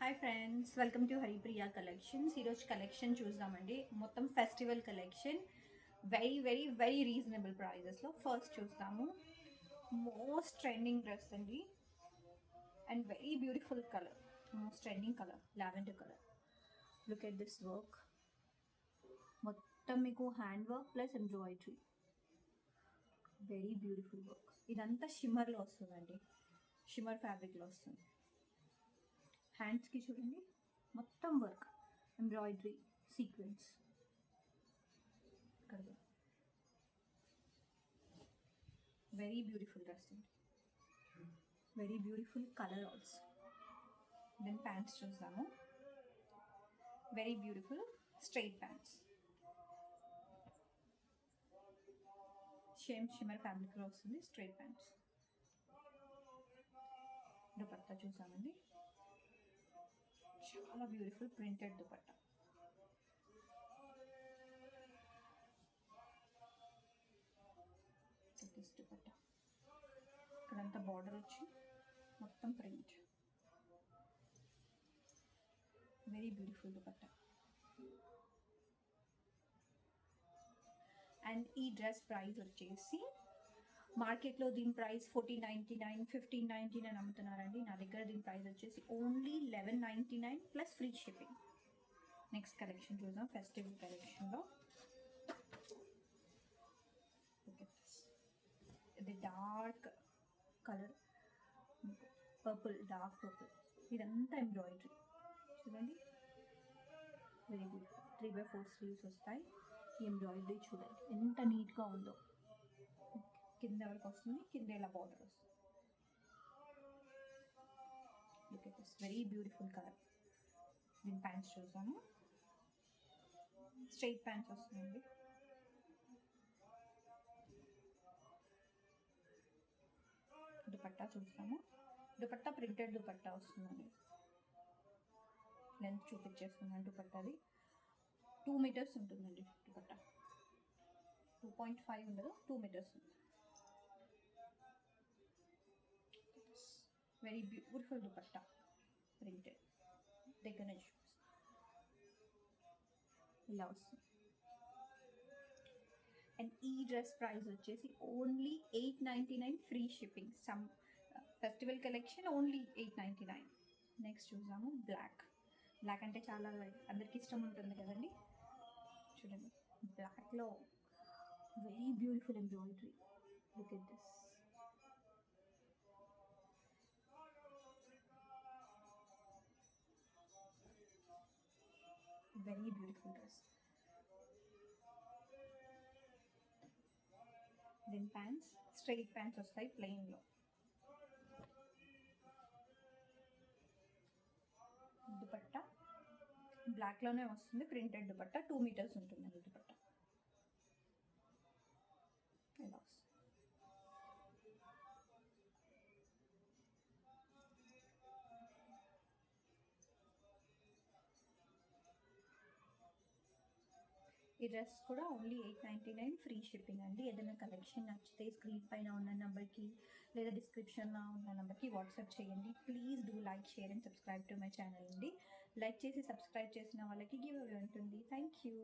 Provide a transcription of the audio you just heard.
Hi friends, welcome to Haripriya collections. ఈరోజు collection చూద్దామండి. మొత్తం festival collection very very very reasonable ప్రైజెస్లో. ఫస్ట్ చూస్తాము మోస్ట్ ట్రెండింగ్ డ్రెస్ అండి and very beautiful colour, most trending colour lavender colour. Look at this work, మొత్తం మీకు hand work plus embroidery, very beautiful work. ఇదంతా షిమ్మర్లో వస్తుందండి, షిమ్మర్ ఫ్యాబ్రిక్లో వస్తుంది. హ్యాండ్స్కి చూడండి మొత్తం work, embroidery, sequence. Very beautiful dress అండి, very beautiful colour also. Then pants చూసాము, very beautiful straight pants, shimmer ఫ్యాబ్రిక్లో వస్తుంది స్ట్రైట్ ప్యాంట్స్. దుపట్టా చూసామండి, చాలా బ్యూటిఫుల్ ప్రింటెడ్ దుపట్టా. దుపట్టా ఇక్కడంతా బార్డర్ వచ్చి మొత్తం print, very beautiful dupatta. And ఈ డ్రెస్ ప్రైస్ వచ్చేసి మార్కెట్లో దీని ప్రైస్ 1499, 1599 అమ్ముతున్నారండి. నా దగ్గర దీని ప్రైస్ వచ్చేసి only 1199 plus free shipping. Next collection చూద్దాం, ఫెస్టివల్ కలెక్షన్లో. ఇది dark colour, purple, dark purple. ఇదంతా ఎంబ్రాయిడరీ చూడండి, వెరీ బ్యూటిఫుల్. 3/4 స్లీవ్స్ వస్తాయి. ఈ ఎంబ్రాయిడరీ చూడండి ఎంత నీట్గా ఉందో. కింద వరకు వస్తుంది, కింద ఇలా బార్డర్ వస్తుంది. Look at this very beautiful colour. దీని ప్యాంట్స్ చూసాము, స్ట్రైట్ ప్యాంట్స్ వస్తుందండి. దుపట్టా చూస్తాము, దుపట్టా ప్రింటెడ్ దుపట్టా వస్తుందండి. లెంత్ చూపించేస్తున్నాను. దుపట్టాది 2 మీటర్స్ ఉంటుందండి. దుపట్టా 2.5 ఉండదు, 2 మీటర్స్ ఉంది. Very beautiful dupatta, printed. దగ్గర నుంచి ఇలా వస్తుంది. అండ్ ఈ డ్రెస్ ప్రైస్ వచ్చేసి only 899 free shipping. Some festival collection only 899. Next చూసాము బ్లాక్. బ్లాక్ అంటే చాలా అందరికి ఇష్టం ఉంటుంది కదండి. చూడండి బ్లాక్లో very beautiful embroidery. Look at this, very beautiful dress. Then pants, straight pants వస్తాయి ప్లెయిన్లో. దుపట్టా బ్లాక్లోనే వస్తుంది, ప్రింటెడ్ దుపట్టా. 2 మీటర్స్ ఉంటుందండి దుపట్టా. ఇలా వస్తుంది. ఈ డ్రెస్ కూడా ఓన్లీ 899 ఫ్రీ షిప్పింగ్ అండి. ఏదైనా కలెక్షన్ నచ్చితే స్క్రీన్ పైన ఉన్న నెంబర్కి లేదా డిస్క్రిప్షన్లో ఉన్న నెంబర్కి వాట్సాప్ చేయండి. Please do like, share and subscribe to my channel అండి. లైక్ చేసి సబ్స్క్రైబ్ చేసిన వాళ్ళకి గివ్ అవే ఉంటుంది. Thank you.